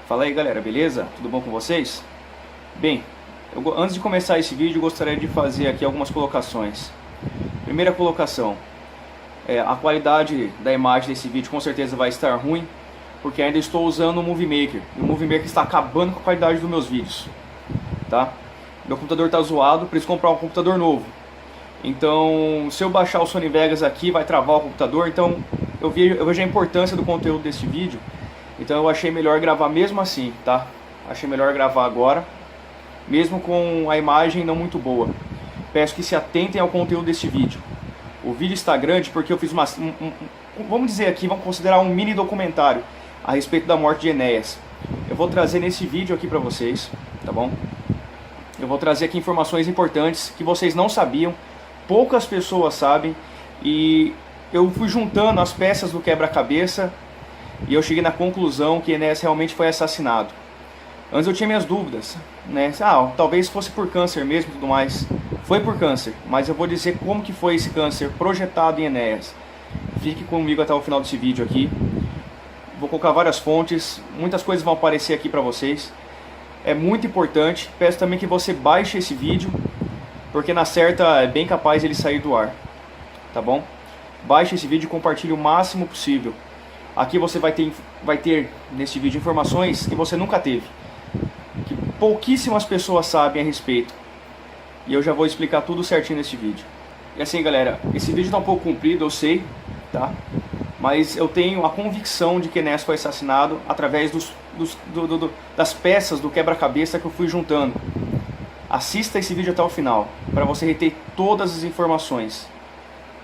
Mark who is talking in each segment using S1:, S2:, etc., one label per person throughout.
S1: Fala aí galera, beleza? Tudo bom com vocês? Bem, antes de começar esse vídeo eu gostaria de fazer aqui algumas colocações. Primeira colocação, a qualidade da imagem desse vídeo com certeza vai estar ruim, porque ainda estou usando o Movie Maker, e o Movie Maker está acabando com a qualidade dos meus vídeos, tá? Meu computador está zoado, preciso comprar um computador novo. Então, se eu baixar o Sony Vegas aqui, vai travar o computador, então eu vejo a importância do conteúdo desse vídeo. Então eu achei melhor gravar mesmo assim, tá? Achei melhor gravar agora, mesmo com a imagem não muito boa. Peço que se atentem ao conteúdo desse vídeo. O vídeo está grande porque eu fiz vamos dizer aqui, vamos considerar um mini documentário a respeito da morte de Enéas. Eu vou trazer nesse vídeo aqui pra vocês, tá bom? Eu vou trazer aqui informações importantes que vocês não sabiam, poucas pessoas sabem, e eu fui juntando as peças do quebra-cabeça e eu cheguei na conclusão que Enéas realmente foi assassinado. Antes eu tinha minhas dúvidas, né? Talvez fosse por câncer mesmo e tudo mais. Foi por câncer, mas eu vou dizer como que foi esse câncer projetado em Enéas. Fique comigo até o final desse vídeo aqui. Vou colocar várias fontes, muitas coisas vão aparecer aqui pra vocês. É muito importante, peço também que você baixe esse vídeo, porque na certa é bem capaz ele sair do ar, tá bom? Baixe esse vídeo e compartilhe o máximo possível. Aqui você vai ter nesse vídeo informações que você nunca teve, que pouquíssimas pessoas sabem a respeito. E eu já vou explicar tudo certinho nesse vídeo. E assim galera, esse vídeo está um pouco comprido, eu sei, tá? Mas eu tenho a convicção de que Enéas foi assassinado através das peças do quebra-cabeça que eu fui juntando. Assista esse vídeo até o final, para você reter todas as informações.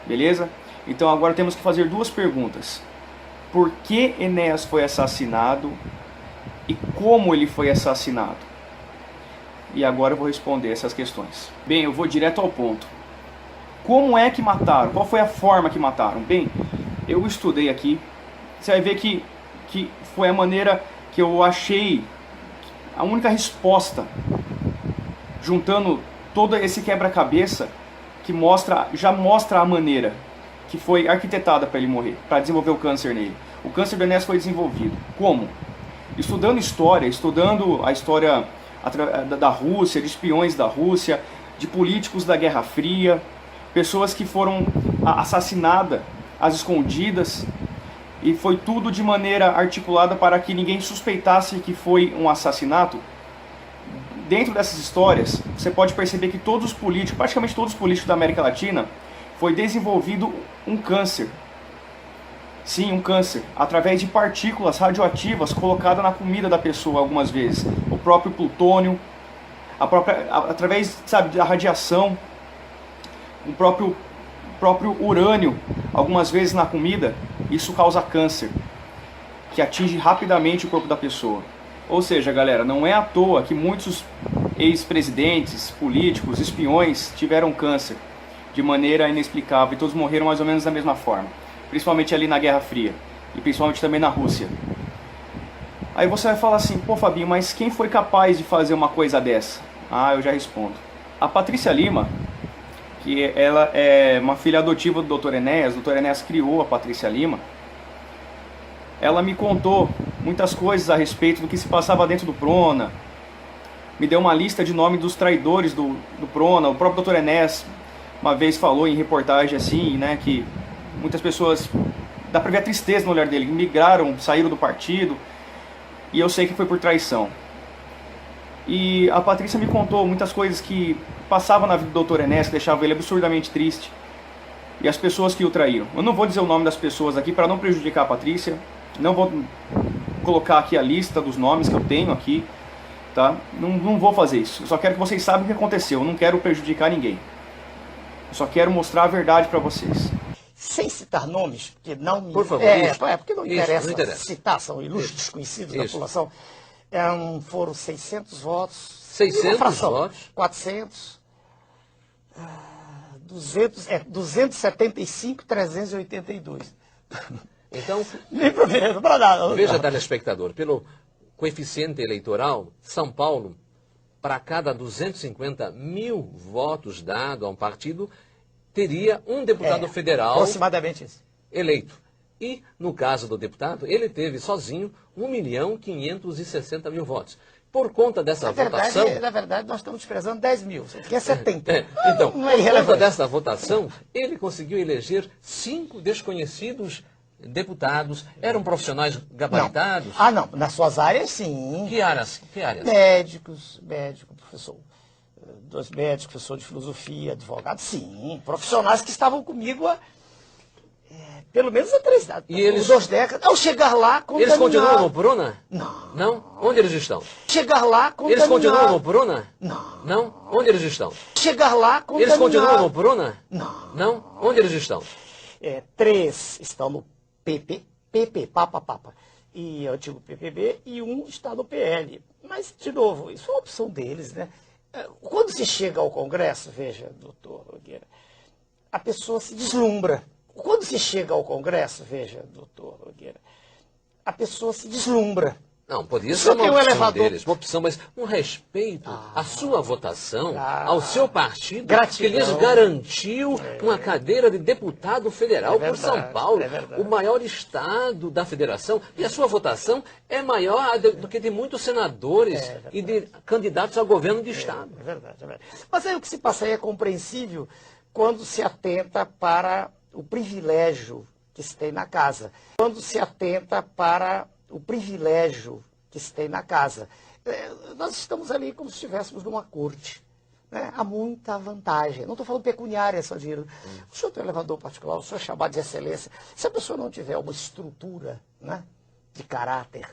S1: Beleza? Então agora temos que fazer duas perguntas. Por que Enéas foi assassinado e como ele foi assassinado? E agora eu vou responder essas questões. Bem, eu vou direto ao ponto. Como é que mataram? Qual foi a forma que mataram? Bem, eu estudei aqui. Você vai ver que foi a maneira que eu achei a única resposta, juntando todo esse quebra-cabeça que já mostra a maneira que foi arquitetada para ele morrer, para desenvolver o câncer nele. O câncer do Enéas foi desenvolvido. Como? Estudando história, estudando a história da Rússia, de espiões da Rússia, de políticos da Guerra Fria, pessoas que foram assassinadas às escondidas, e foi tudo de maneira articulada para que ninguém suspeitasse que foi um assassinato. Dentro dessas histórias, você pode perceber que todos os políticos, praticamente todos os políticos da América Latina, foi desenvolvido um câncer. Sim, um câncer, através de partículas radioativas colocadas na comida da pessoa algumas vezes. O próprio plutônio, através, sabe, da radiação, o próprio urânio, algumas vezes na comida, isso causa câncer, que atinge rapidamente o corpo da pessoa. Ou seja, galera, não é à toa que muitos ex-presidentes, políticos, espiões tiveram câncer de maneira inexplicável, e todos morreram mais ou menos da mesma forma, principalmente ali na Guerra Fria, e principalmente também na Rússia. Aí você vai falar assim, pô Fabinho, mas quem foi capaz de fazer uma coisa dessa? Eu já respondo. A Patrícia Lima, que ela é uma filha adotiva do Dr. Enéas, o Dr. Enéas criou a Patrícia Lima, ela me contou muitas coisas a respeito do que se passava dentro do Prona, me deu uma lista de nomes dos traidores do Prona. O próprio Dr. Enéas uma vez falou em reportagem assim, né, que muitas pessoas, dá pra ver a tristeza no olhar dele, migraram, saíram do partido, e eu sei que foi por traição. E a Patrícia me contou muitas coisas que passavam na vida do Dr. Enéas, que deixavam ele absurdamente triste, e as pessoas que o traíram. Eu não vou dizer o nome das pessoas aqui para não prejudicar a Patrícia, não vou colocar aqui a lista dos nomes que eu tenho aqui, tá? Não vou fazer isso. Eu só quero que vocês saibam o que aconteceu, eu não quero prejudicar ninguém. Eu só quero mostrar a verdade para vocês.
S2: Sem citar nomes, porque não me...
S3: Por favor,
S2: porque não interessa citar, são ilustres desconhecidos da população. Foram 600 votos.
S3: 600 votos?
S2: 400. 275, 382.
S3: Então,
S2: Nem para nada.
S3: Veja, telespectador, pelo coeficiente eleitoral, São Paulo, para cada 250 mil votos dados a um partido, teria um deputado federal
S2: aproximadamente isso.
S3: eleito. E, no caso do deputado, ele teve sozinho 1.560.000 votos. Por conta dessa votação...
S2: Na verdade, nós estamos desprezando 10 mil, que é 70.
S3: Então,
S2: não é
S3: por conta dessa votação, ele conseguiu eleger 5 desconhecidos deputados. Eram profissionais gabaritados?
S2: Não. Nas suas áreas, sim.
S3: Que áreas?
S2: Médico, professor. 2 médicos, professor de filosofia, advogado, sim. Profissionais que estavam comigo há pelo menos há 3 décadas.
S3: E eles...
S2: 2 décadas. Ao chegar lá,
S3: eles continuam no Prona?
S2: Não.
S3: Não? Onde eles estão?
S2: Chegar lá,
S3: eles continuam no Prona?
S2: Não.
S3: Não? Onde eles estão?
S2: Chegar lá,
S3: eles continuam no Prona?
S2: Não.
S3: Não? Onde eles estão?
S2: 3 estão no PP, Papa, e o antigo PPB, e 1 está no PL. Mas, de novo, isso é uma opção deles, né? Quando se chega ao Congresso, veja, doutor Nogueira, a pessoa se deslumbra. Quando se chega ao Congresso, veja, doutor Nogueira, a pessoa se deslumbra.
S3: Não, podia ser uma opção deles, uma opção, mas um respeito à sua votação, ao seu partido,
S2: gratidão,
S3: que lhes garantiu uma cadeira de deputado federal por São Paulo, o maior estado da federação, e a sua votação é maior do que de muitos senadores e de candidatos ao governo de estado.
S2: É verdade. Mas aí o que se passa aí é compreensível quando se atenta para o privilégio que se tem na casa. Quando se atenta para o privilégio que se tem na casa. Nós estamos ali como se estivéssemos numa corte. Né? Há muita vantagem. Não estou falando pecuniária, só dinheiro. O senhor tem um elevador particular, o senhor é chamado de excelência. Se a pessoa não tiver uma estrutura, né, de caráter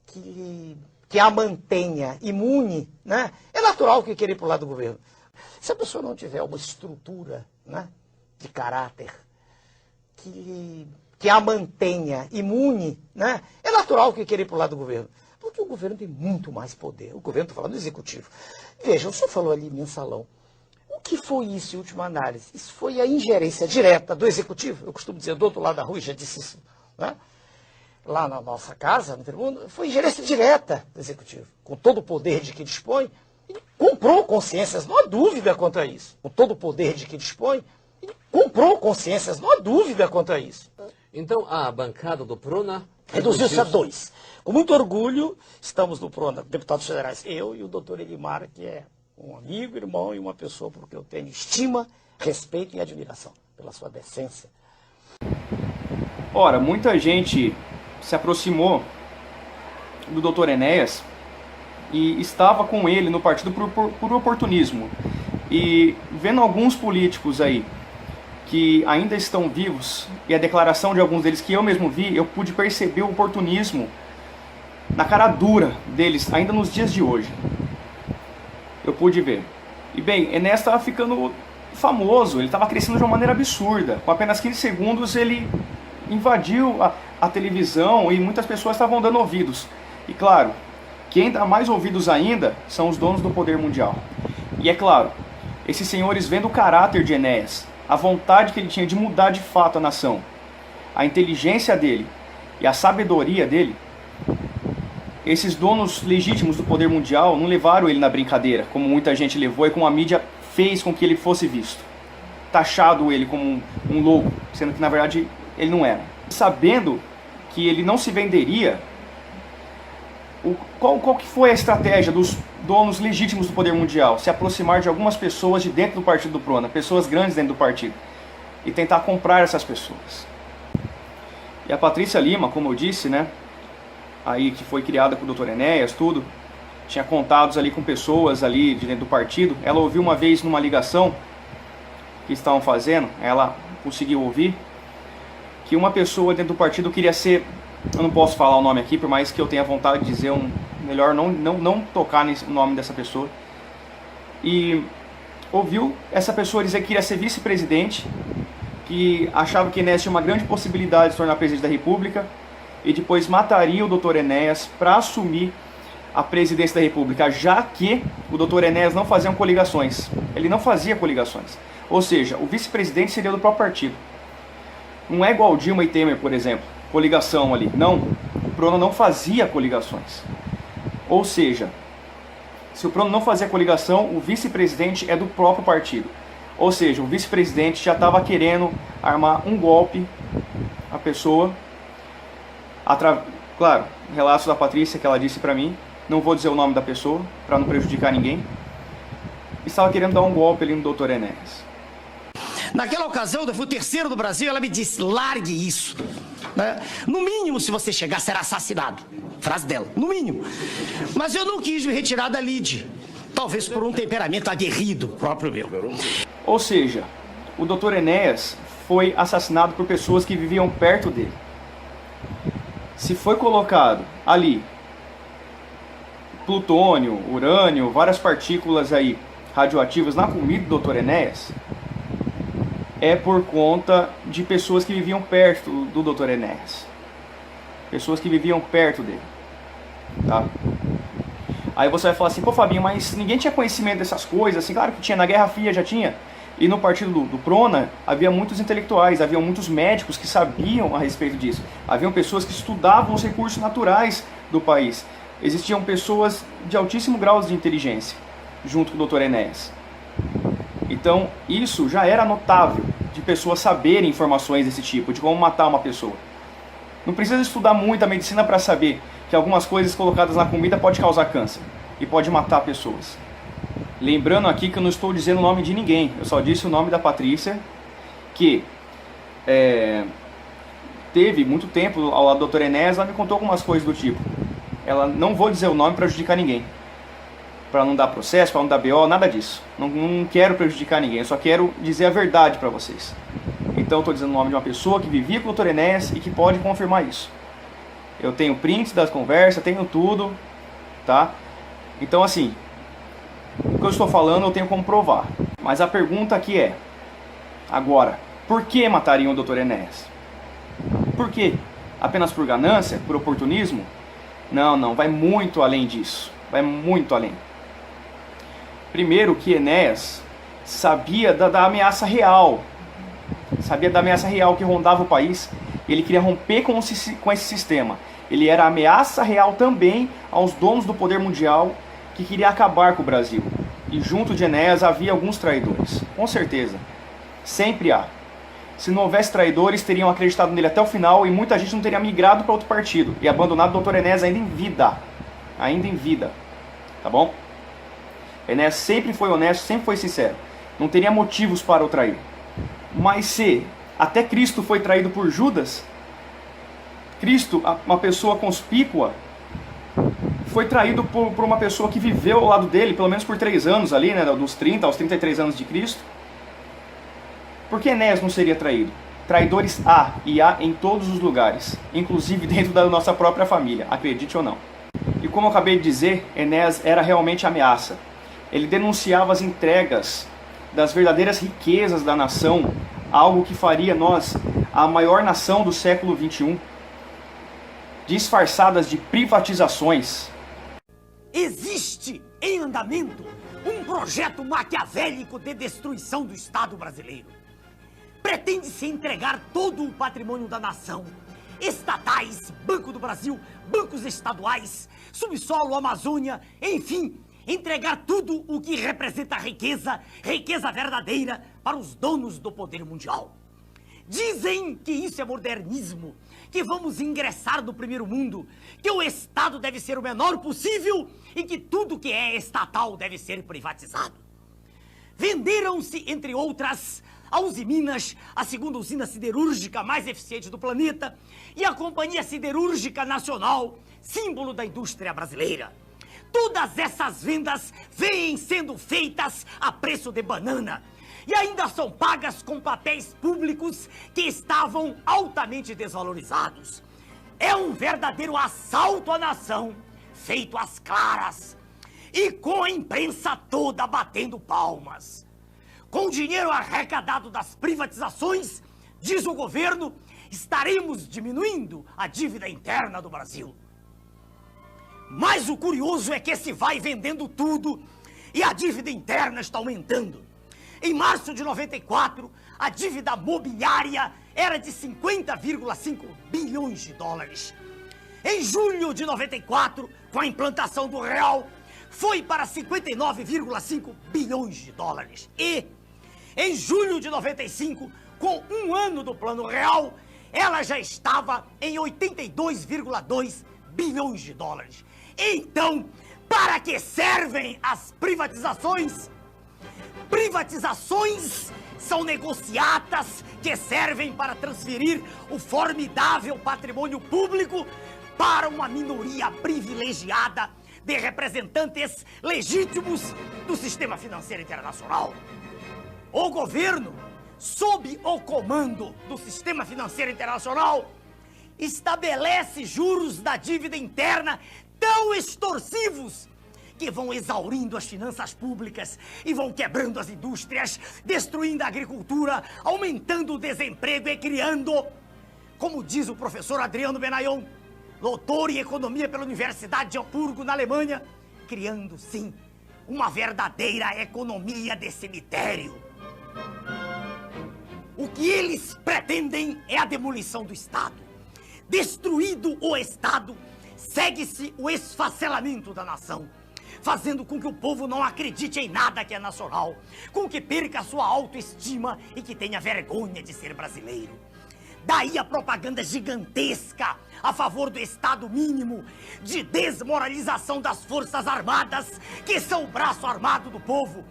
S2: que a mantenha imune, né, é natural que queira ir para o lado do governo. Se a pessoa não tiver uma estrutura, né, de caráter que a mantenha imune, né, é natural que queira ir para o lado do governo. Porque o governo tem muito mais poder. O governo, estou falando do executivo. Veja, o senhor falou ali mensalão. O que foi isso em última análise? Isso foi a ingerência direta do executivo. Eu costumo dizer, do outro lado da rua, já disse isso, né? Lá na nossa casa, no Tribuno, foi ingerência direta do executivo. Com todo o poder de que dispõe, ele comprou consciências, não há dúvida quanto a isso. Com todo o poder de que dispõe, ele comprou consciências, não há dúvida quanto a isso.
S3: Então, a bancada do Prona
S2: reduziu-se a 2. Com muito orgulho, estamos no Prona, deputados federais, eu e o doutor Elimar, que é um amigo, irmão e uma pessoa por que eu tenho estima, respeito e admiração pela sua decência.
S1: Ora, muita gente se aproximou do doutor Enéas e estava com ele no partido por oportunismo. E vendo alguns políticos aí que ainda estão vivos, e a declaração de alguns deles que eu mesmo vi, eu pude perceber o oportunismo na cara dura deles, ainda nos dias de hoje. Eu pude ver. E bem, Enéas estava ficando famoso, ele estava crescendo de uma maneira absurda. Com apenas 15 segundos ele invadiu a televisão e muitas pessoas estavam dando ouvidos. E claro, quem dá mais ouvidos ainda são os donos do poder mundial. E é claro, esses senhores vendo o caráter de Enéas, a vontade que ele tinha de mudar de fato a nação, a inteligência dele e a sabedoria dele, esses donos legítimos do poder mundial não levaram ele na brincadeira, como muita gente levou e como a mídia fez com que ele fosse visto. Taxado ele como um louco, sendo que na verdade ele não era. Sabendo que ele não se venderia, qual que foi a estratégia dos donos legítimos do poder mundial? Se aproximar de algumas pessoas de dentro do partido do Prona, pessoas grandes dentro do partido, e tentar comprar essas pessoas. E a Patrícia Lima, como eu disse, né, aí que foi criada com o Dr. Enéas, tudo, tinha contatos ali com pessoas ali de dentro do partido. Ela ouviu uma vez numa ligação que estavam fazendo, ela conseguiu ouvir, que uma pessoa dentro do partido queria ser, eu não posso falar o nome aqui, por mais que eu tenha vontade de dizer, melhor não tocar no nome dessa pessoa. E ouviu essa pessoa dizer que queria ser vice-presidente, que achava que Enéas tinha uma grande possibilidade de se tornar presidente da República, e depois mataria o Dr. Enéas para assumir a presidência da República, já que o Dr. Enéas não fazia coligações. Ele não fazia coligações. Ou seja, o vice-presidente seria do próprio partido. Não é igual Dilma e Temer, por exemplo, coligação ali. Não, o Prona não fazia coligações. Ou seja, se o Prona não fazia coligação, o vice-presidente é do próprio partido. Ou seja, o vice-presidente já estava querendo armar um golpe a pessoa, claro, relatos da Patrícia que ela disse para mim, não vou dizer o nome da pessoa para não prejudicar ninguém, estava querendo dar um golpe ali no Dr. Enéas.
S2: Naquela ocasião, eu fui o terceiro do Brasil, ela me disse, largue isso. Né? No mínimo, se você chegar, será assassinado. Frase dela, no mínimo. Mas eu não quis me retirar da lide. Talvez por um temperamento aguerrido próprio meu.
S1: Ou seja, o Dr. Enéas foi assassinado por pessoas que viviam perto dele. Se foi colocado ali plutônio, urânio, várias partículas aí radioativas na comida do Dr. Enéas, é por conta de pessoas que viviam perto do Dr. Enéas. Pessoas que viviam perto dele. Tá? Aí você vai falar assim, pô Fabinho, mas ninguém tinha conhecimento dessas coisas, assim, claro que tinha, na Guerra Fria já tinha. E no partido do Prona, havia muitos intelectuais, havia muitos médicos que sabiam a respeito disso. Haviam pessoas que estudavam os recursos naturais do país. Existiam pessoas de altíssimo grau de inteligência, junto com o Dr. Enéas. Então, isso já era notável, de pessoas saberem informações desse tipo, de como matar uma pessoa. Não precisa estudar muito a medicina para saber que algumas coisas colocadas na comida pode causar câncer e pode matar pessoas. Lembrando aqui que eu não estou dizendo o nome de ninguém, eu só disse o nome da Patrícia, que teve muito tempo ao lado do Dr. Enéas, ela me contou algumas coisas do tipo. Ela não vou dizer o nome para prejudicar ninguém, para não dar processo, para não dar BO, nada disso. Não quero prejudicar ninguém, eu só quero dizer a verdade para vocês. Então estou dizendo o nome de uma pessoa que vivia com o Dr. Enéas e que pode confirmar isso. Eu tenho prints das conversas, tenho tudo, tá? Então assim, o que eu estou falando eu tenho como provar. Mas a pergunta aqui é, agora, por que matariam o Dr. Enéas? Por quê? Apenas por ganância? Por oportunismo? Não, vai muito além disso. Vai muito além. Primeiro que Enéas sabia da ameaça real. Sabia da ameaça real que rondava o país. Ele queria romper com esse sistema. Ele era ameaça real também aos donos do poder mundial que queria acabar com o Brasil. E junto de Enéas havia alguns traidores. Com certeza. Sempre há. Se não houvesse traidores, teriam acreditado nele até o final e muita gente não teria migrado para outro partido e abandonado o Dr. Enéas ainda em vida. Ainda em vida. Tá bom? Enéas sempre foi honesto, sempre foi sincero. Não teria motivos para o trair. Mas se até Cristo foi traído por Judas, Cristo, uma pessoa conspícua, foi traído por uma pessoa que viveu ao lado dele, pelo menos por 3 anos ali, né, dos 30 aos 33 anos de Cristo. Por que Enéas não seria traído? Traidores há, e há em todos os lugares, inclusive dentro da nossa própria família, acredite ou não. E como eu acabei de dizer, Enéas era realmente ameaça. Ele denunciava as entregas das verdadeiras riquezas da nação, algo que faria nós a maior nação do século XXI, disfarçadas de privatizações.
S4: Existe em andamento um projeto maquiavélico de destruição do Estado brasileiro. Pretende-se entregar todo o patrimônio da nação, estatais, Banco do Brasil, bancos estaduais, subsolo, Amazônia, enfim, entregar tudo o que representa riqueza, riqueza verdadeira, para os donos do poder mundial. Dizem que isso é modernismo, que vamos ingressar no primeiro mundo, que o Estado deve ser o menor possível e que tudo que é estatal deve ser privatizado. Venderam-se, entre outras, a Uzi Minas, a segunda usina siderúrgica mais eficiente do planeta, e a Companhia Siderúrgica Nacional, símbolo da indústria brasileira. Todas essas vendas vêm sendo feitas a preço de banana e ainda são pagas com papéis públicos que estavam altamente desvalorizados. É um verdadeiro assalto à nação, feito às claras e com a imprensa toda batendo palmas. Com o dinheiro arrecadado das privatizações, diz o governo, estaremos diminuindo a dívida interna do Brasil. Mas o curioso é que se vai vendendo tudo e a dívida interna está aumentando. Em março de 94, a dívida mobiliária era de 50,5 bilhões de dólares. Em julho de 94, com a implantação do real, foi para 59,5 bilhões de dólares. E, em julho de 95, com 1 ano do Plano Real, ela já estava em 82,2 bilhões de dólares. Então, para que servem as privatizações? Privatizações são negociatas que servem para transferir o formidável patrimônio público para uma minoria privilegiada de representantes legítimos do sistema financeiro internacional. O governo, sob o comando do sistema financeiro internacional, estabelece juros da dívida interna tão extorsivos que vão exaurindo as finanças públicas e vão quebrando as indústrias, destruindo a agricultura, aumentando o desemprego e criando, como diz o professor Adriano Benayon, doutor em economia pela Universidade de Hamburgo, na Alemanha, criando, sim, uma verdadeira economia de cemitério. O que eles pretendem é a demolição do Estado. Destruído o Estado, segue-se o esfacelamento da nação, fazendo com que o povo não acredite em nada que é nacional, com que perca a sua autoestima e que tenha vergonha de ser brasileiro. Daí a propaganda gigantesca a favor do Estado mínimo, de desmoralização das Forças Armadas, que são o braço armado do povo,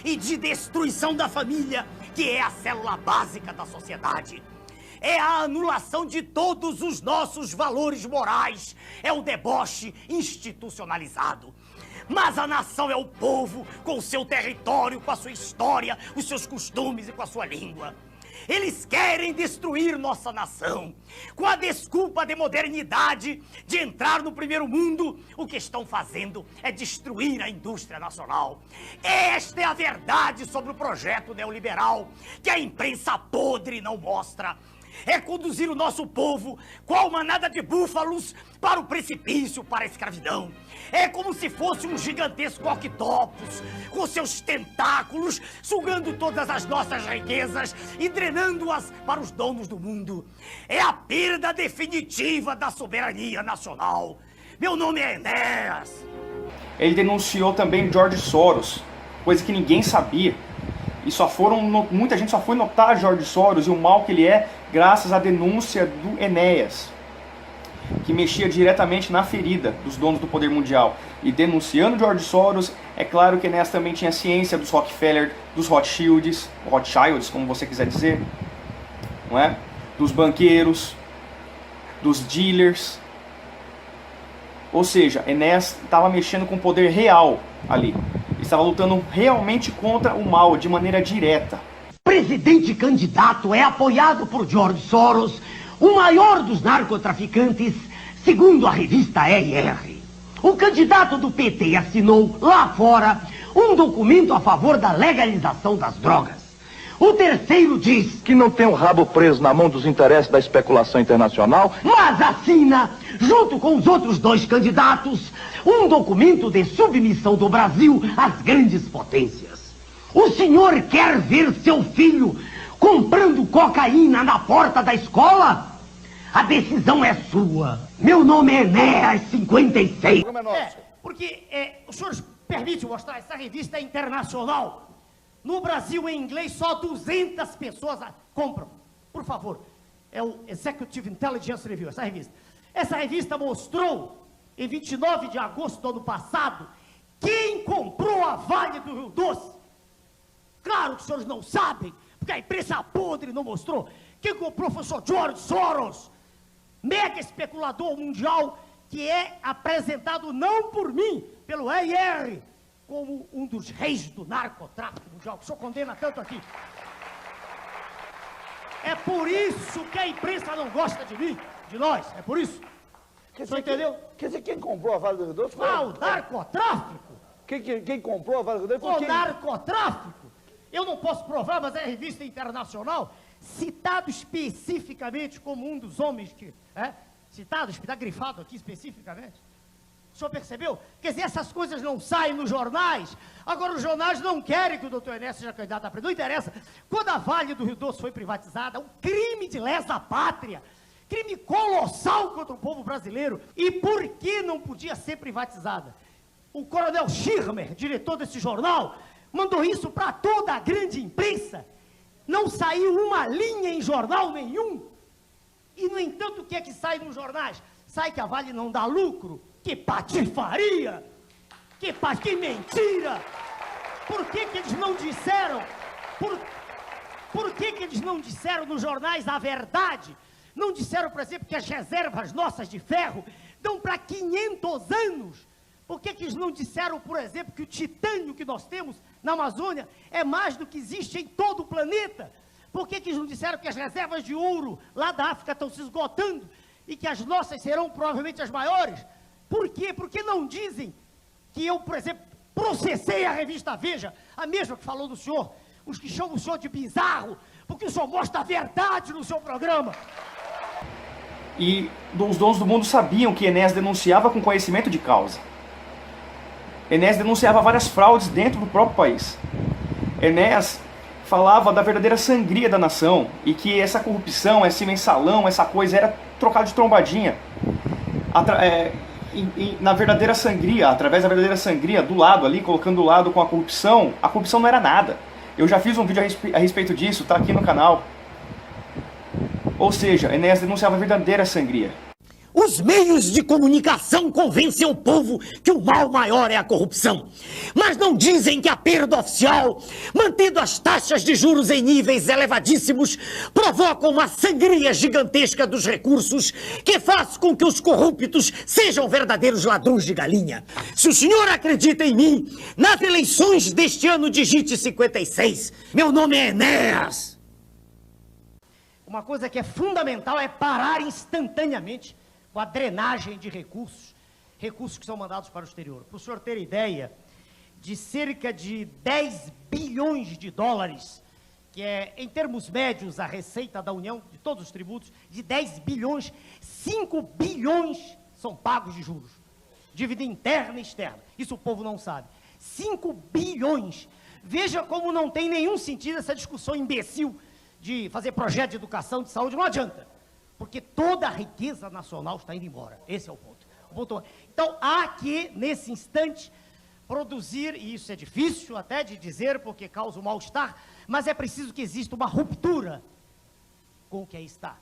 S4: e de destruição da família, que é a célula básica da sociedade. É a anulação de todos os nossos valores morais, é o deboche institucionalizado. Mas a nação é o povo, com o seu território, com a sua história, os seus costumes e com a sua língua. Eles querem destruir nossa nação. Com a desculpa de modernidade, de entrar no primeiro mundo, o que estão fazendo é destruir a indústria nacional. Esta é a verdade sobre o projeto neoliberal, que a imprensa podre não mostra. É conduzir o nosso povo, qual manada de búfalos, para o precipício, para a escravidão. É como se fosse um gigantesco octopus, com seus tentáculos, sugando todas as nossas riquezas e drenando-as para os donos do mundo. É a perda definitiva da soberania nacional. Meu nome é Enéas.
S1: Ele denunciou também George Soros, coisa que ninguém sabia. E muita gente só foi notar George Soros e o mal que ele é graças à denúncia do Enéas, que mexia diretamente na ferida dos donos do poder mundial. E denunciando George Soros, é claro que Enéas também tinha ciência dos Rockefeller, dos Rothschilds, como você quiser dizer, não é? Dos banqueiros, dos dealers. Ou seja, Enéas estava mexendo com o poder real ali. Ele estava lutando realmente contra o mal, de maneira direta.
S4: Presidente candidato é apoiado por George Soros, o maior dos narcotraficantes, segundo a revista RR. O candidato do PT assinou lá fora um documento a favor da legalização das drogas. O terceiro diz
S5: que não tem o rabo preso na mão dos interesses da especulação internacional,
S4: mas assina, junto com os outros dois candidatos, um documento de submissão do Brasil às grandes potências. O senhor quer ver seu filho comprando cocaína na porta da escola? A decisão é sua. Meu nome é Enéas 56.
S6: Porque o senhor permite mostrar, essa revista é internacional. No Brasil, em inglês, só 200 pessoas compram. Por favor, é o Executive Intelligence Review, essa revista. Essa revista mostrou, em 29 de agosto do ano passado, quem comprou a Vale do Rio Doce. Claro que os senhores não sabem, porque a imprensa podre não mostrou. Quem comprou foi o professor George Soros, mega especulador mundial, que é apresentado não por mim, pelo EIR, como um dos reis do narcotráfico mundial, que o senhor condena tanto aqui. É por isso que a imprensa não gosta de mim, de nós, é por isso. O senhor entendeu?
S5: Quer dizer, quem comprou a Vale do Rio Doce foi...
S6: Ah, o narcotráfico?
S5: Quem comprou a Vale do Rio Doce foi
S6: O
S5: quem?
S6: narcotráfico? Eu não posso provar, mas é revista internacional, citado especificamente como um dos homens que... citado, está grifado aqui especificamente. O senhor percebeu? Quer dizer, essas coisas não saem nos jornais. Agora, os jornais não querem que o doutor Enéas seja candidato a presidente. Não interessa. Quando a Vale do Rio Doce foi privatizada, um crime de lesa pátria, crime colossal contra o povo brasileiro. E por que não podia ser privatizada? O coronel Schirmer, diretor desse jornal, mandou isso para toda a grande imprensa. Não saiu uma linha em jornal nenhum. E, no entanto, o que é que sai nos jornais? Sai que a Vale não dá lucro. Que patifaria! Que mentira! Por que eles não disseram? Por que eles não disseram nos jornais a verdade? Não disseram, por exemplo, que as reservas nossas de ferro dão para 500 anos? Por que eles não disseram, por exemplo, que o titânio que nós temos na Amazônia é mais do que existe em todo o planeta? Por que eles não disseram que as reservas de ouro lá da África estão se esgotando e que as nossas serão provavelmente as maiores? Por quê? Por que não dizem que eu, por exemplo, processei a revista Veja, a mesma que falou do senhor, os que chamam o senhor de bizarro, porque o senhor mostra a verdade no seu programa?
S1: E os donos do mundo sabiam que Enéas denunciava com conhecimento de causa. Enéas denunciava várias fraudes dentro do próprio país. Enéas falava da verdadeira sangria da nação e que essa corrupção, esse mensalão, essa coisa era trocada de trombadinha. Na verdadeira sangria, através da verdadeira sangria, do lado ali, colocando do lado com a corrupção não era nada. Eu já fiz um vídeo a respeito disso, tá aqui no canal. Ou seja, Enéas denunciava a verdadeira sangria.
S4: Os meios de comunicação convencem o povo que o mal maior é a corrupção. Mas não dizem que a perda oficial, mantendo as taxas de juros em níveis elevadíssimos, provoca uma sangria gigantesca dos recursos que faz com que os corruptos sejam verdadeiros ladrões de galinha. Se o senhor acredita em mim, nas eleições deste ano digite 56. Meu nome é Enéas.
S6: Uma coisa que é fundamental é parar instantaneamente com a drenagem de recursos que são mandados para o exterior. Para o senhor ter ideia, de cerca de 10 bilhões de dólares, que é, em termos médios, a receita da União, de todos os tributos, de 10 bilhões, 5 bilhões são pagos de juros. Dívida interna e externa. Isso o povo não sabe. 5 bilhões. Veja como não tem nenhum sentido essa discussão imbecil de fazer projeto de educação, de saúde, não adianta. Porque toda a riqueza nacional está indo embora. Esse é o ponto. Então, há que, nesse instante, produzir, e isso é difícil até de dizer, porque causa um mal-estar, mas é preciso que exista uma ruptura com o que aí está.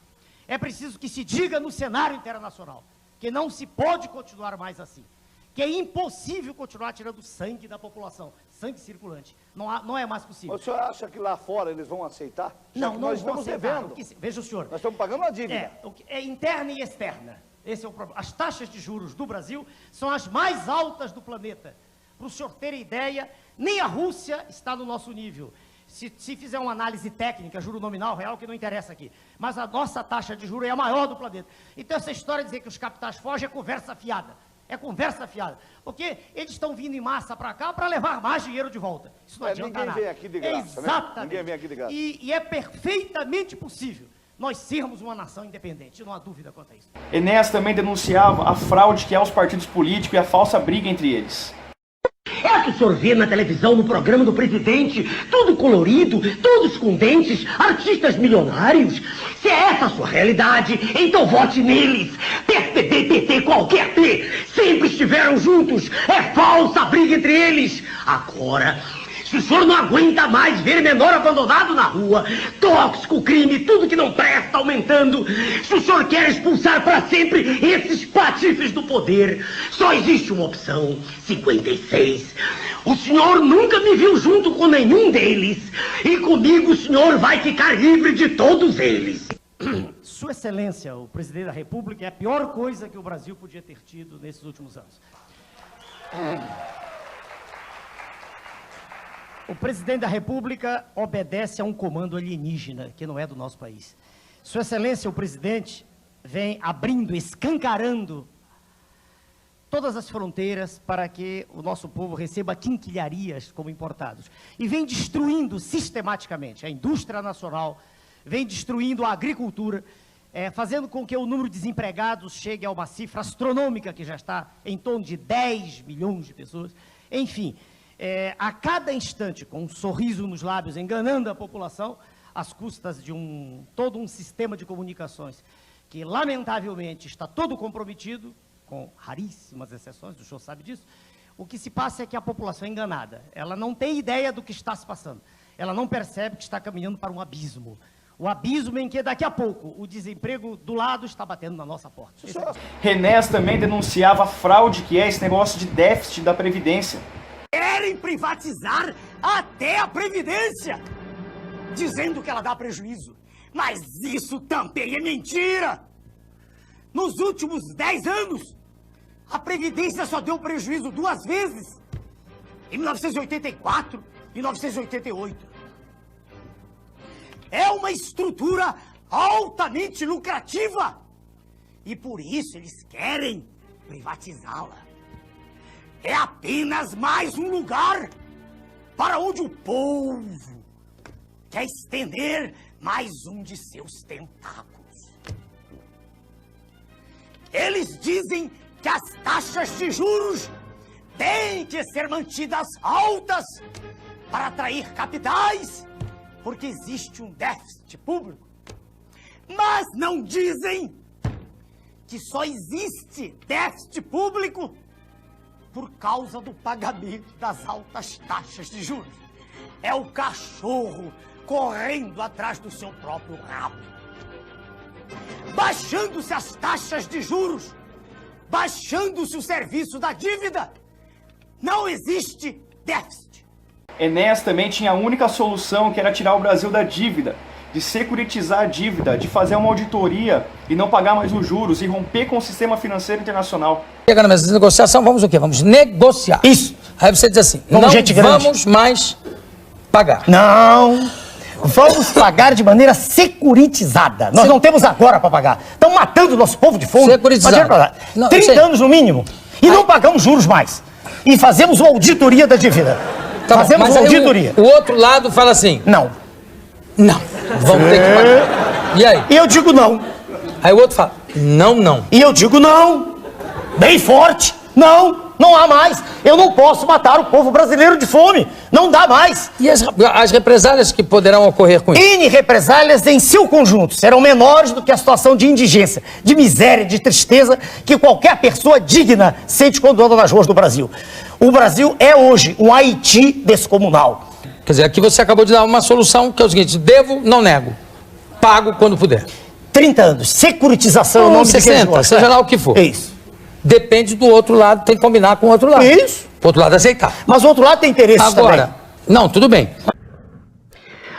S6: É preciso que se diga no cenário internacional que não se pode continuar mais assim, que é impossível continuar tirando sangue da população, sangue circulante. Não é mais possível.
S7: Mas o senhor acha que lá fora eles vão aceitar?
S6: Não, não
S7: nós
S6: vão
S7: estamos
S6: aceitar.
S7: devendo.
S6: Veja o senhor.
S7: Nós estamos pagando uma dívida.
S6: É interna e externa. Esse é o problema. As taxas de juros do Brasil são as mais altas do planeta. Para o senhor ter ideia, nem a Rússia está no nosso nível. Se fizer uma análise técnica, juro nominal, real, que não interessa aqui. Mas a nossa taxa de juros é a maior do planeta. Então essa história de dizer que os capitais fogem é conversa fiada. É conversa fiada, porque eles estão vindo em massa para cá para levar mais dinheiro de volta. Isso não adianta nada.
S7: Ninguém vem aqui de graça,
S6: exatamente.
S7: Né? Ninguém vem aqui de graça.
S6: E é perfeitamente possível nós sermos uma nação independente, não há dúvida quanto a isso.
S1: Enéas também denunciava a fraude que é aos partidos políticos e a falsa briga entre eles.
S4: É o que o senhor vê na televisão, no programa do presidente, tudo colorido, todos com dentes, artistas milionários. Se é essa a sua realidade, então vote neles. PSDB, PT, qualquer P, sempre estiveram juntos. É falsa a briga entre eles. Agora, se o senhor não aguenta mais ver menor abandonado na rua, tóxico, crime, tudo que não presta aumentando, se o senhor quer expulsar para sempre esses patifes do poder, só existe uma opção, 56. O senhor nunca me viu junto com nenhum deles, e comigo o senhor vai ficar livre de todos eles.
S6: Sua Excelência, o Presidente da República, é a pior coisa que o Brasil podia ter tido nesses últimos anos. O Presidente da República obedece a um comando alienígena, que não é do nosso país. Sua Excelência, o Presidente, vem abrindo, escancarando todas as fronteiras para que o nosso povo receba quinquilharias como importados. E vem destruindo sistematicamente a indústria nacional, vem destruindo a agricultura, fazendo com que o número de desempregados chegue a uma cifra astronômica, que já está em torno de 10 milhões de pessoas. Enfim, a cada instante, com um sorriso nos lábios, enganando a população, às custas de todo um sistema de comunicações que, lamentavelmente, está todo comprometido, com raríssimas exceções, o senhor sabe disso. O que se passa é que a população é enganada. Ela não tem ideia do que está se passando. Ela não percebe que está caminhando para um abismo. O abismo em que daqui a pouco o desemprego do lado está batendo na nossa porta.
S1: Renés também denunciava a fraude que é esse negócio de déficit da Previdência.
S4: Querem privatizar até a Previdência, dizendo que ela dá prejuízo. Mas isso também é mentira! Nos últimos 10 anos, a Previdência só deu prejuízo 2 vezes. Em 1984 e 1988. É uma estrutura altamente lucrativa. E por isso eles querem privatizá-la. É apenas mais um lugar para onde o povo quer estender mais um de seus tentáculos. Eles dizem que as taxas de juros têm que ser mantidas altas para atrair capitais, porque existe um déficit público. Mas não dizem que só existe déficit público por causa do pagamento das altas taxas de juros. É o cachorro correndo atrás do seu próprio rabo. Baixando-se as taxas de juros, baixando-se o serviço da dívida, não existe déficit.
S1: Enéas também tinha a única solução, que era tirar o Brasil da dívida, de securitizar a dívida, de fazer uma auditoria e não pagar mais os juros e romper com o sistema financeiro internacional.
S8: Chega na mesa de negociação, vamos o quê? Vamos negociar.
S2: Isso.
S8: Aí você diz assim,
S2: Vamos,
S8: não
S2: gente grande.
S8: vamos mais pagar.
S2: Não. Vamos pagar de maneira securitizada. Nós não temos agora para pagar. Estão matando o nosso povo de fome.
S8: Securitizada. Não,
S2: 30 anos no mínimo. E não pagamos juros mais. E fazemos uma auditoria da dívida.
S8: Tá
S2: fazemos
S8: bom,
S2: uma
S8: mas aí
S2: auditoria.
S8: o outro lado fala assim,
S2: Não.
S8: não, vamos ter que pagar. E aí?
S2: E eu digo não.
S8: Aí o outro fala, não, não.
S2: E eu digo não. Bem forte. Não. Não há mais. Eu não posso matar o povo brasileiro de fome. Não dá mais.
S8: E as represálias que poderão ocorrer com isso?
S2: N represálias em seu conjunto serão menores do que a situação de indigência, de miséria, de tristeza que qualquer pessoa digna sente quando anda nas ruas do Brasil. O Brasil é hoje um Haiti descomunal.
S8: Quer dizer, aqui você acabou de dar uma solução que é o seguinte, devo, não nego. Pago quando puder.
S2: 30 anos. Securitização é o nome de
S8: 60, seja lá o que for.
S2: É isso.
S8: Depende do outro lado, tem que combinar com o outro lado.
S2: Isso.
S8: O outro lado aceitar.
S2: Mas o outro lado tem interesses também.
S8: Agora, não, tudo bem.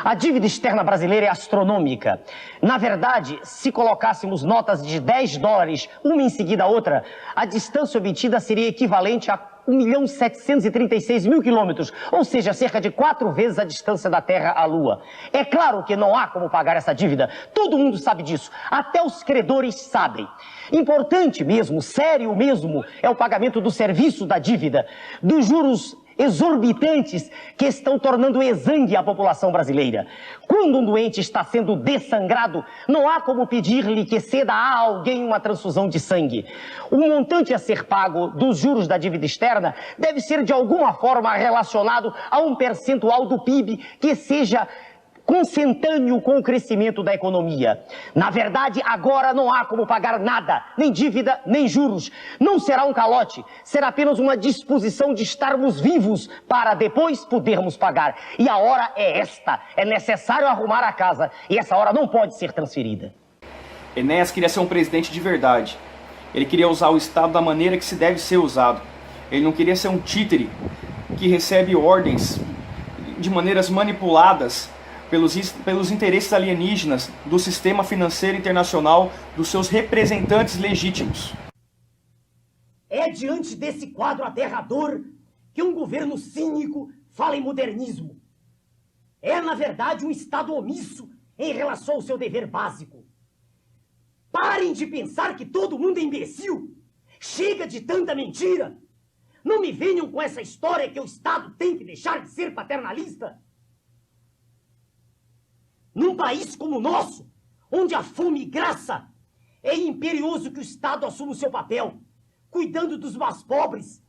S2: A dívida externa brasileira é astronômica. Na verdade, se colocássemos notas de $10, uma em seguida a outra, a distância obtida seria equivalente a 1.736.000 quilômetros, ou seja, cerca de 4 vezes a distância da Terra à Lua. É claro que não há como pagar essa dívida. Todo mundo sabe disso. Até os credores sabem. Importante mesmo, sério mesmo, é o pagamento do serviço da dívida, dos juros exorbitantes que estão tornando exangue a população brasileira. Quando um doente está sendo dessangrado, não há como pedir-lhe que ceda a alguém uma transfusão de sangue. O montante a ser pago dos juros da dívida externa deve ser de alguma forma relacionado a um percentual do PIB que seja consentâneo com o crescimento da economia. Na verdade, agora não há como pagar nada, nem dívida, nem juros. Não será um calote, será apenas uma disposição de estarmos vivos para depois podermos pagar. E a hora é esta, é necessário arrumar a casa, e essa hora não pode ser transferida.
S1: Enéas queria ser um presidente de verdade. Ele queria usar o Estado da maneira que se deve ser usado. Ele não queria ser um títere que recebe ordens de maneiras manipuladas pelos interesses alienígenas do sistema financeiro internacional, dos seus representantes legítimos.
S6: É diante desse quadro aterrador que um governo cínico fala em modernismo. É, na verdade, um Estado omisso em relação ao seu dever básico. Parem de pensar que todo mundo é imbecil. Chega de tanta mentira. Não me venham com essa história que o Estado tem que deixar de ser paternalista. Num país como o nosso, onde a fome graça, é imperioso que o Estado assuma o seu papel, cuidando dos mais pobres,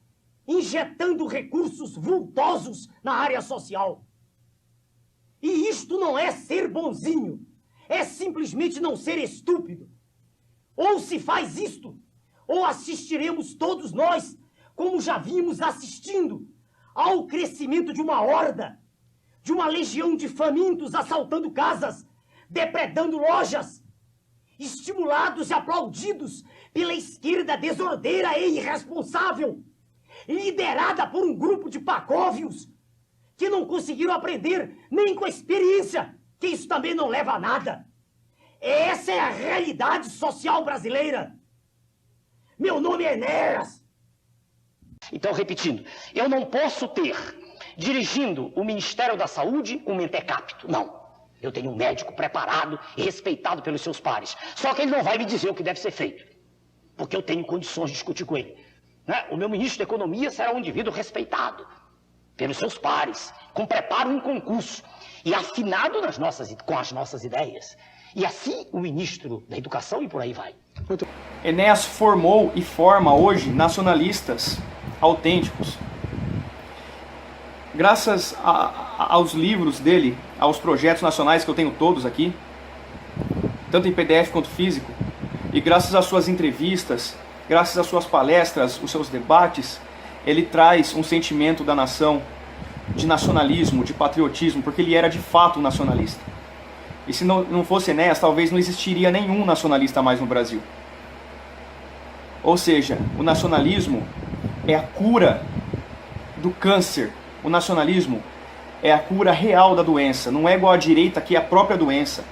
S6: injetando recursos vultosos na área social. E isto não é ser bonzinho, é simplesmente não ser estúpido. Ou se faz isto, ou assistiremos todos nós, como já vimos assistindo, ao crescimento de uma horda, de uma legião de famintos assaltando casas,
S4: depredando lojas, estimulados e aplaudidos pela esquerda desordeira e irresponsável, liderada por um grupo de pacóvios que não conseguiram aprender nem com a experiência, que isso também não leva a nada. Essa é a realidade social brasileira. Meu nome é Enéas. Então, repetindo, eu não posso ter, dirigindo o Ministério da Saúde, um mentecapto. Não. Eu tenho um médico preparado e respeitado pelos seus pares. Só que ele não vai me dizer o que deve ser feito, porque eu tenho condições de discutir com ele. Né? O meu ministro da Economia será um indivíduo respeitado pelos seus pares, com preparo em concurso e afinado com as nossas ideias. E assim o ministro da Educação e por aí vai.
S1: Enéas formou e forma hoje nacionalistas autênticos. Graças aos livros dele, aos projetos nacionais que eu tenho todos aqui, tanto em PDF quanto físico, e graças às suas entrevistas, graças às suas palestras, os seus debates, ele traz um sentimento da nação, de nacionalismo, de patriotismo, porque ele era de fato um nacionalista. E se não fosse Enéas, talvez não existiria nenhum nacionalista mais no Brasil. Ou seja, o nacionalismo é a cura do câncer. O nacionalismo é a cura real da doença. Não é igual à direita, que é a própria doença,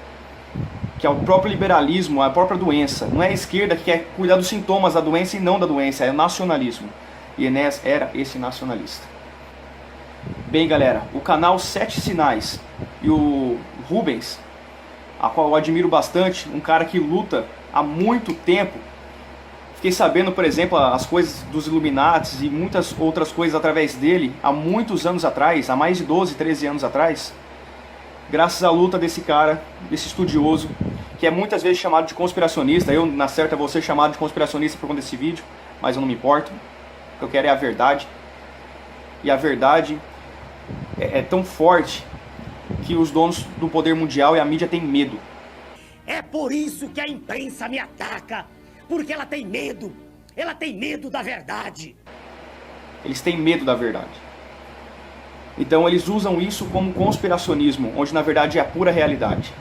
S1: que é o próprio liberalismo, a própria doença. Não é a esquerda que quer cuidar dos sintomas da doença e não da doença, é o nacionalismo. E Enéas era esse nacionalista. Bem, galera, o canal Sete Sinais e o Rubens, a qual eu admiro bastante, um cara que luta há muito tempo. Fiquei sabendo, por exemplo, as coisas dos Illuminatis e muitas outras coisas através dele há muitos anos atrás, há mais de 12, 13 anos atrás, graças à luta desse cara, desse estudioso, que é muitas vezes chamado de conspiracionista. Eu, na certa, vou ser chamado de conspiracionista por conta desse vídeo, mas eu não me importo. O que eu quero é a verdade. E a verdade é tão forte que os donos do poder mundial e a mídia têm medo.
S4: É por isso que a imprensa me ataca, porque ela tem medo da verdade.
S1: Eles têm medo da verdade. Então eles usam isso como conspiracionismo, onde na verdade é a pura realidade.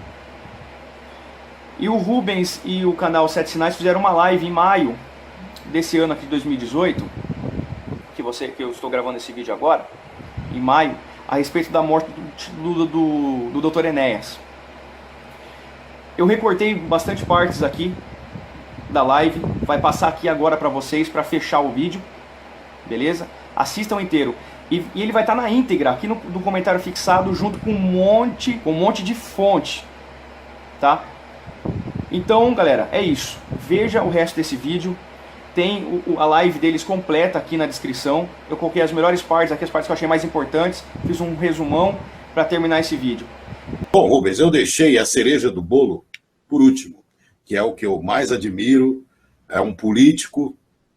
S1: E o Rubens e o canal Sete Sinais fizeram uma live em maio desse ano aqui de 2018, que eu estou gravando esse vídeo agora, em maio, a respeito da morte do Dr. Enéas. Eu recortei bastante partes aqui da live, vai passar aqui agora para vocês, para fechar o vídeo, beleza? Assistam inteiro. E ele vai estar na íntegra, aqui no comentário fixado, junto com um monte de fonte, tá? Então, galera, é isso. Veja o resto desse vídeo. Tem a live deles completa aqui na descrição. Eu coloquei as melhores partes aqui, as partes que eu achei mais importantes. Fiz um resumão para terminar esse vídeo.
S9: Bom, Rubens, eu deixei a cereja do bolo por último, que é o que eu mais admiro. É um político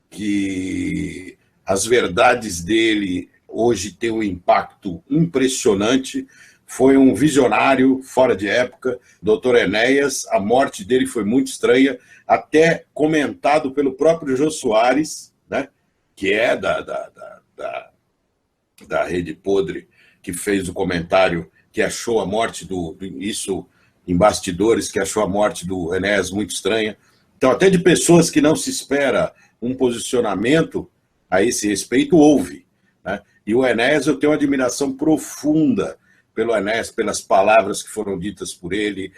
S9: que as verdades dele hoje têm um impacto impressionante. Foi um visionário fora de época, Dr. Enéas. A morte dele foi muito estranha, até comentado pelo próprio Jô Soares, né, que é da Rede Podre, que fez o comentário que achou a morte isso em bastidores, que achou a morte do Enéas muito estranha. Então, até de pessoas que não se espera um posicionamento a esse respeito, houve, né? E o Enéas, eu tenho uma admiração profunda pelo Enéas, pelas palavras que foram ditas por ele.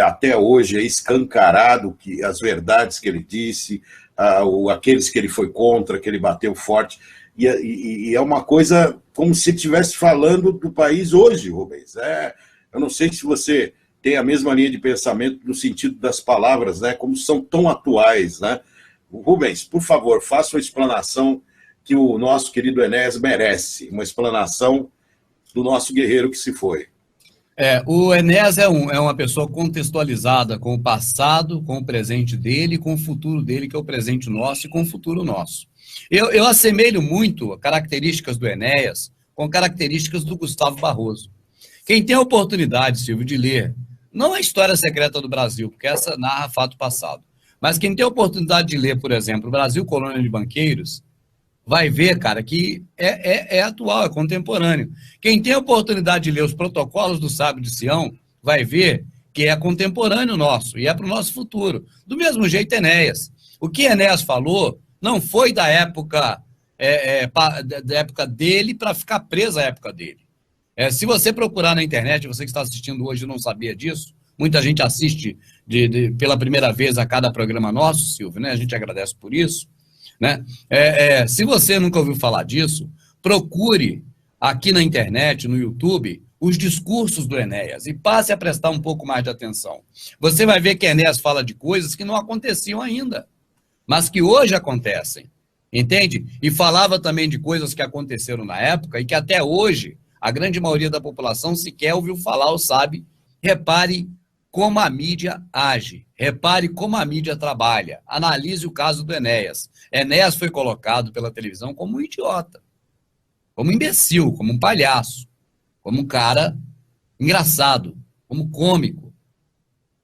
S9: Até hoje é escancarado que as verdades que ele disse, aqueles que ele foi contra, que ele bateu forte. E é uma coisa como se ele estivesse falando do país hoje, Rubens. Eu não sei se você tem a mesma linha de pensamento no sentido das palavras, né, como são tão atuais, né? Rubens, por favor, faça uma explanação que o nosso querido Enéas merece, uma explanação do nosso guerreiro que se foi.
S10: O Enéas é uma pessoa contextualizada com o passado, com o presente dele, com o futuro dele, que é o presente nosso, e com o futuro nosso. Eu assemelho muito características do Enéas com características do Gustavo Barroso. Quem tem a oportunidade, Silvio, de ler, não a História Secreta do Brasil, porque essa narra fato passado, mas quem tem a oportunidade de ler, por exemplo, o Brasil Colônia de Banqueiros, vai ver, cara, que é atual, é contemporâneo. Quem tem a oportunidade de ler os protocolos do Sábio de Sião, vai ver que é contemporâneo nosso e é para o nosso futuro. Do mesmo jeito, Enéas. O que Enéas falou não foi da época, da época dele para ficar preso à época dele. Se você procurar na internet, você que está assistindo hoje e não sabia disso, muita gente assiste pela primeira vez a cada programa nosso, Silvio, né? A gente agradece por isso, né? Se você nunca ouviu falar disso, procure aqui na internet, no YouTube, os discursos do Enéas e passe a prestar um pouco mais de atenção. Você vai ver que Enéas fala de coisas que não aconteciam ainda, mas que hoje acontecem, entende? E falava também de coisas que aconteceram na época e que até hoje a grande maioria da população sequer ouviu falar ou sabe. Repare como a mídia age, repare como a mídia trabalha, analise o caso do Enéas. Enéas foi colocado pela televisão como um idiota, como um imbecil, como um palhaço, como um cara engraçado, como cômico.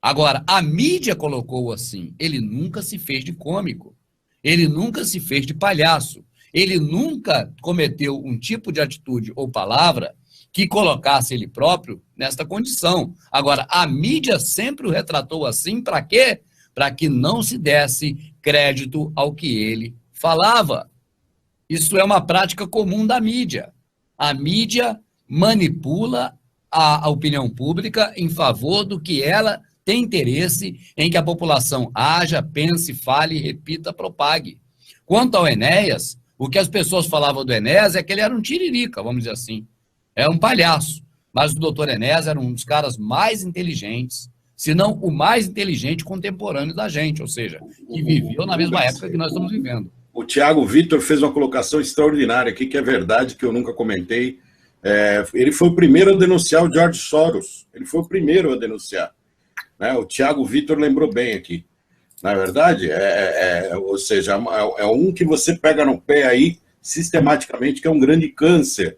S10: Agora, a mídia colocou-o assim, ele nunca se fez de cômico, ele nunca se fez de palhaço, ele nunca cometeu um tipo de atitude ou palavra que colocasse ele próprio nesta condição. Agora, a mídia sempre o retratou assim, para quê? Para que não se desse crédito ao que ele falava. Isso é uma prática comum da mídia. A mídia manipula a opinião pública em favor do que ela tem interesse em que a população haja, pense, fale, repita, propague. Quanto ao Enéas, o que as pessoas falavam do Enéas é que ele era um tiririca, vamos dizer assim. É um palhaço. Mas o doutor Enéas era um dos caras mais inteligentes, se não o mais inteligente contemporâneo da gente, ou seja, que viveu na mesma época que nós estamos vivendo.
S9: O Tiago Vitor fez uma colocação extraordinária aqui, que é verdade, que eu nunca comentei. Ele foi o primeiro a denunciar o George Soros. Ele foi o primeiro a denunciar. Né? O Tiago Vitor lembrou bem aqui. Na verdade, ou seja, é um que você pega no pé aí, sistematicamente, que é um grande câncer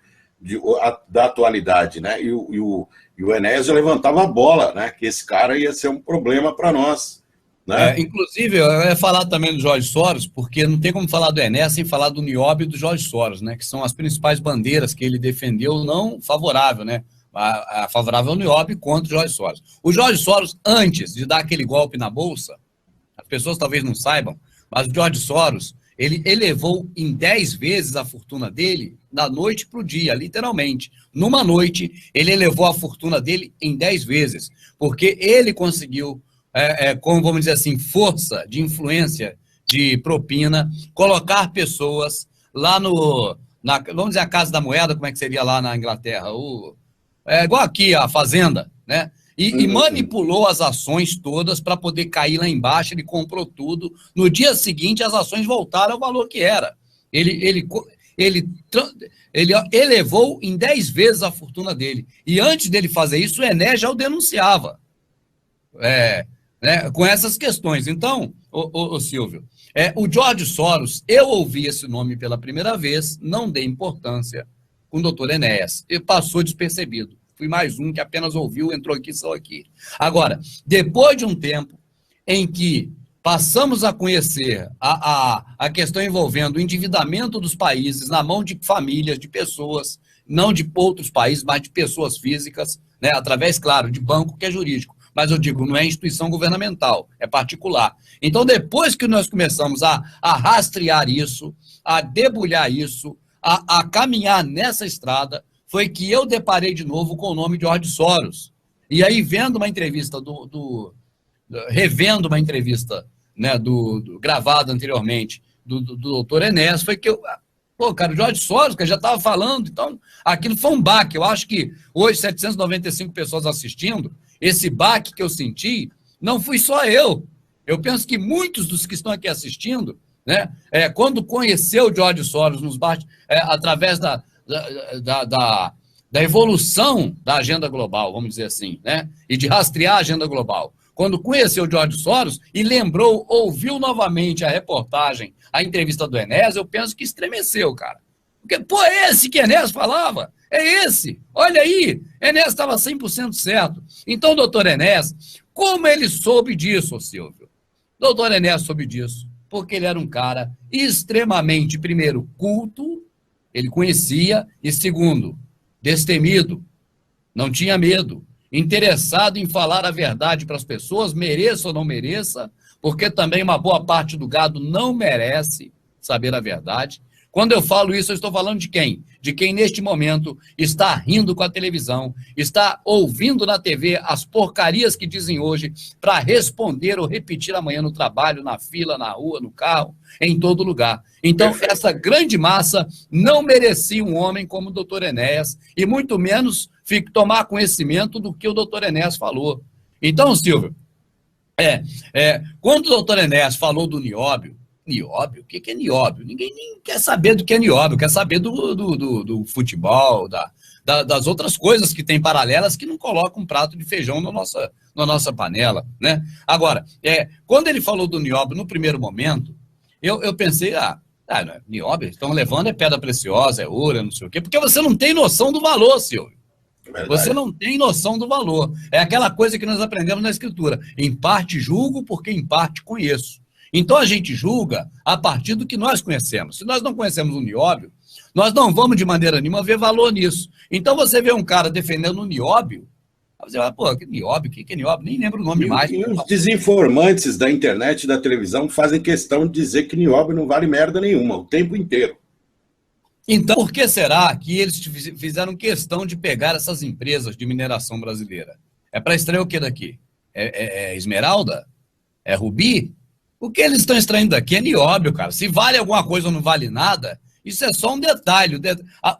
S9: da atualidade. Né? E o Enéas já levantava a bola, né? Que esse cara ia ser um problema para nós. Né?
S10: Inclusive, eu ia falar também do Jorge Soros, porque não tem como falar do Enéas sem falar do Nióbio e do Jorge Soros, né? Que são as principais bandeiras que ele defendeu, não favorável, né? A favorável ao Nióbio contra o Jorge Soros. O Jorge Soros, antes de dar aquele golpe na Bolsa, as pessoas talvez não saibam, mas o Jorge Soros, ele elevou em 10 vezes a fortuna dele da noite para o dia, literalmente. Numa noite, ele elevou a fortuna dele em 10 vezes, porque ele conseguiu, como vamos dizer assim, força de influência, de propina, colocar pessoas lá vamos dizer, a Casa da Moeda, como é que seria lá na Inglaterra? Igual aqui, a Fazenda, né? E manipulou as ações todas para poder cair lá embaixo, ele comprou tudo. No dia seguinte, as ações voltaram ao valor que era. Ele elevou em 10 vezes a fortuna dele. E antes dele fazer isso, o Enéas já o denunciava. Né, com essas questões. Então, o Silvio, o George Soros, eu ouvi esse nome pela primeira vez, não dei importância com o doutor Enéas, e passou despercebido. Fui mais um que apenas ouviu, entrou aqui, saiu aqui. Agora, depois de um tempo em que passamos a conhecer a questão envolvendo o endividamento dos países na mão de famílias, de pessoas, não de outros países, mas de pessoas físicas, né, através, claro, de banco que é jurídico. Mas eu digo, não é instituição governamental, é particular. Então, depois que nós começamos a rastrear isso, a debulhar isso, a caminhar nessa estrada, foi que eu deparei de novo com o nome de George Soros. E aí, vendo uma entrevista revendo uma entrevista, né, gravada anteriormente do doutor Enéas, foi que cara, o George Soros, que já estava falando, então, aquilo foi um baque. Eu acho que hoje, 795 pessoas assistindo, esse baque que eu senti, não fui só eu. Eu penso que muitos dos que estão aqui assistindo, né, quando conheceu o George Soros através da evolução da agenda global, vamos dizer assim, né, e de rastrear a agenda global, quando conheceu o George Soros e ouviu novamente a reportagem, a entrevista do Enéas, eu penso que estremeceu, cara. Porque, é esse que Enéas falava, é esse. Olha aí, Enéas estava 100% certo. Então, doutor Enéas, como ele soube disso, Silvio? Doutor Enéas soube disso porque ele era um cara extremamente, primeiro, culto, ele conhecia, e segundo, destemido, não tinha medo. interessado em falar a verdade para as pessoas, mereça ou não mereça, porque também uma boa parte do gado não merece saber a verdade. Quando eu falo isso, eu estou falando de quem? De quem neste momento está rindo com a televisão, está ouvindo na TV as porcarias que dizem hoje para responder ou repetir amanhã no trabalho, na fila, na rua, no carro, em todo lugar. Então, essa grande massa não merecia um homem como o doutor Enéas, e muito menos tomar conhecimento do que o doutor Enéas falou. Então, Silvio, quando o doutor Enéas falou do nióbio, o que é nióbio? Ninguém nem quer saber do que é nióbio, quer saber do futebol, das outras coisas que tem paralelas que não colocam um prato de feijão na nossa panela, né? Agora, quando ele falou do nióbio no primeiro momento, eu pensei, nióbio, estão levando pedra preciosa, é ouro, não sei o quê, porque você não tem noção do valor, Silvio. Você não tem noção do valor. É aquela coisa que nós aprendemos na escritura. Em parte julgo, porque em parte conheço. Então a gente julga a partir do que nós conhecemos. Se nós não conhecemos o nióbio, nós não vamos de maneira nenhuma ver valor nisso. Então você vê um cara defendendo o nióbio, você vai, pô, que nióbio, que é nióbio? Nem lembro o nome mais.
S9: E os desinformantes da internet e da televisão fazem questão de dizer que nióbio não vale merda nenhuma, o tempo inteiro.
S10: Então, por que será que eles fizeram questão de pegar essas empresas de mineração brasileira? É para extrair o que daqui? É esmeralda? É rubi? O que eles estão extraindo daqui é nióbio, cara. Se vale alguma coisa ou não vale nada, isso é só um detalhe.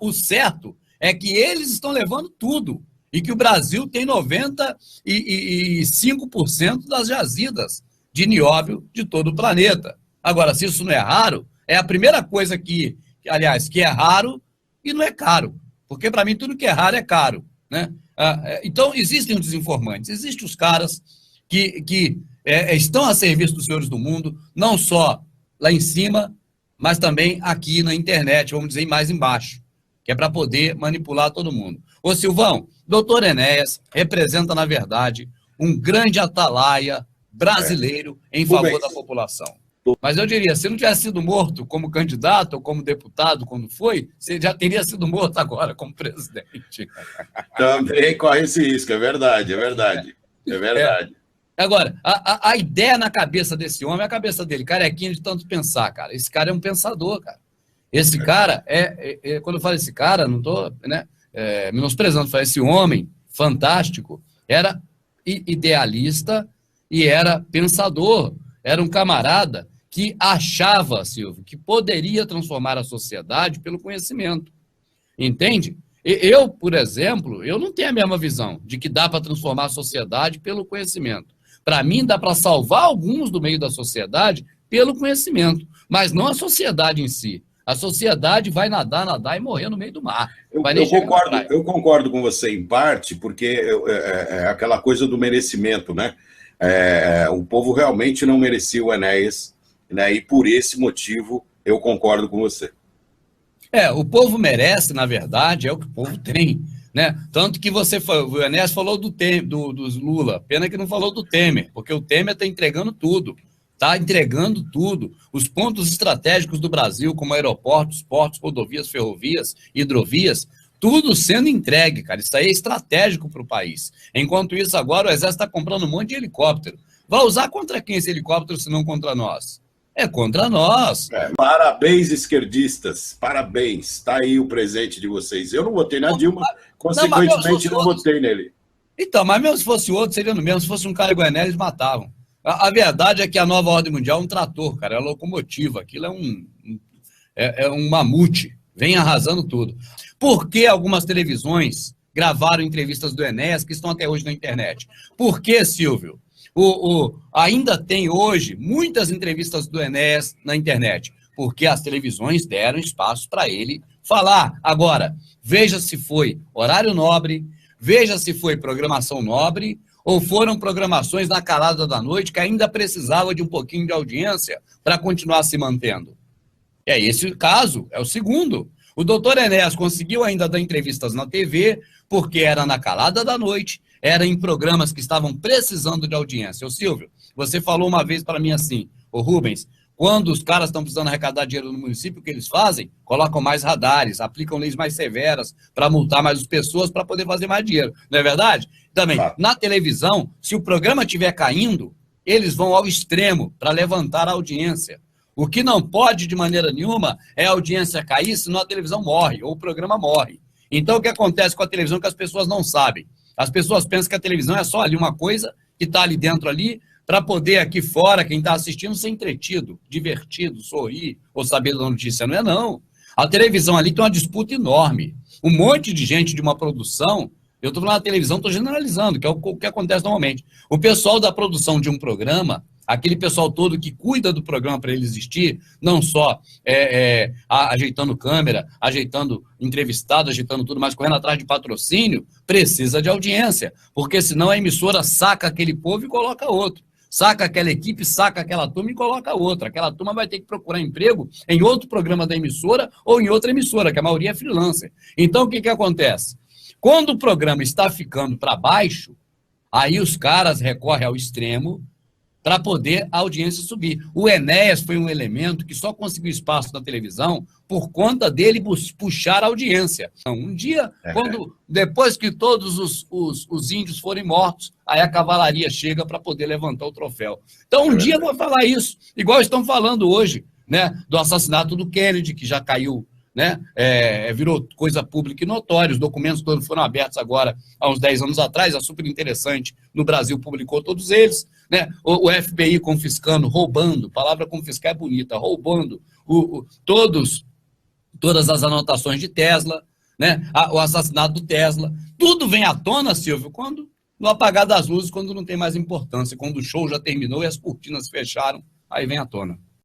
S10: O certo é que eles estão levando tudo e que o Brasil tem 95% das jazidas de nióbio de todo o planeta. Agora, se isso não é raro, é a primeira coisa que é raro e não é caro. Porque, para mim, tudo que é raro é caro, né? Então, existem os desinformantes, existem os caras que estão a serviço dos senhores do mundo, não só lá em cima, mas também aqui na internet, vamos dizer, mais embaixo, que é para poder manipular todo mundo. Ô Silvão, doutor Enéas representa, na verdade, um grande atalaia brasileiro em favor da população. Mas eu diria, se não tivesse sido morto como candidato ou como deputado quando foi, você já teria sido morto agora como presidente.
S9: Também corre esse risco, é verdade.
S10: Agora, a ideia na cabeça desse homem, a cabeça dele, carequinha de tanto pensar, cara. Esse cara é um pensador, cara. Esse cara quando eu falo esse cara, não estou menosprezando, falo, esse homem fantástico era idealista e era pensador, era um camarada que achava, Silvio, que poderia transformar a sociedade pelo conhecimento. Entende? Eu, por exemplo, eu não tenho a mesma visão de que dá para transformar a sociedade pelo conhecimento. Para mim, dá para salvar alguns do meio da sociedade pelo conhecimento, mas não a sociedade em si. A sociedade vai nadar e morrer no meio do mar.
S9: Eu concordo com você em parte, porque é aquela coisa do merecimento, né? O povo realmente não merecia o Enéas, né? E por esse motivo eu concordo com você.
S10: O povo merece, na verdade, é o que o povo tem, né? Tanto que o Enéas falou dos Lula, pena que não falou do Temer, porque o Temer está entregando tudo. Está entregando tudo. Os pontos estratégicos do Brasil, como aeroportos, portos, rodovias, ferrovias, hidrovias, tudo sendo entregue, cara. Isso aí é estratégico para o país. Enquanto isso, agora o Exército está comprando um monte de helicóptero. Vai usar contra quem esse helicóptero, se não contra nós? É contra nós.
S9: Parabéns, esquerdistas. Parabéns. Está aí o presente de vocês. Eu não votei na Dilma, consequentemente não votei nele.
S10: Então, mas mesmo se fosse outro, seria no mesmo. Se fosse um cara igual a eles matavam. A verdade é que a nova ordem mundial é um trator, cara, é uma locomotiva, aquilo é um mamute, vem arrasando tudo. Por que algumas televisões gravaram entrevistas do Enéas que estão até hoje na internet? Por que, Silvio? Ainda tem hoje muitas entrevistas do Enéas na internet, porque as televisões deram espaço para ele falar. Agora, veja se foi horário nobre, veja se foi programação nobre, ou foram programações na calada da noite que ainda precisava de um pouquinho de audiência para continuar se mantendo. Esse caso, é o segundo. O doutor Enéas conseguiu ainda dar entrevistas na TV, porque era na calada da noite, era em programas que estavam precisando de audiência. Ô Silvio, você falou uma vez para mim assim, ô Rubens, Quando os caras estão precisando arrecadar dinheiro no município, o que eles fazem? Colocam mais radares, aplicam leis mais severas para multar mais as pessoas para poder fazer mais dinheiro. Não é verdade? Também,
S9: Claro.
S10: na televisão, se o programa estiver caindo, eles vão ao extremo para levantar a audiência. O que não pode, de maneira nenhuma, é a audiência cair, senão a televisão morre, ou o programa morre. Então, o que acontece com a televisão é que as pessoas não sabem. As pessoas pensam que a televisão é só ali uma coisa que está ali dentro ali, para poder aqui fora, quem está assistindo, ser entretido, divertido, sorrir, ou saber da notícia. Não é, não. A televisão ali tem uma disputa enorme. Um monte de gente de uma produção, eu estou falando da televisão, estou generalizando, que é o que acontece normalmente. O pessoal da produção de um programa, aquele pessoal todo que cuida do programa para ele existir, não só ajeitando câmera, ajeitando entrevistado, ajeitando tudo, mas correndo atrás de patrocínio, precisa de audiência, porque senão a emissora saca aquele povo e coloca outro. Saca aquela equipe, saca aquela turma e coloca outra. Aquela turma vai ter que procurar emprego em outro programa da emissora ou em outra emissora, que a maioria é freelancer. Então, o que acontece? Quando o programa está ficando para baixo, aí os caras recorrem ao extremo para poder a audiência subir. O Enéas foi um elemento que só conseguiu espaço na televisão por conta dele puxar a audiência. Um dia, depois que todos os índios forem mortos, aí a cavalaria chega para poder levantar o troféu. Então, um dia eu vou falar isso, igual estão falando hoje, né, do assassinato do Kennedy, que já caiu, né, virou coisa pública e notória. Os documentos todos foram abertos agora há uns 10 anos atrás, é super interessante, no Brasil publicou todos eles, né, o FBI confiscando, roubando, palavra confiscar é bonita, roubando todas as anotações de Tesla, né, o assassinato do Tesla, tudo vem à tona, Silvio, quando no apagar das luzes, quando não tem mais importância, quando o show já terminou e as cortinas fecharam, aí vem à tona.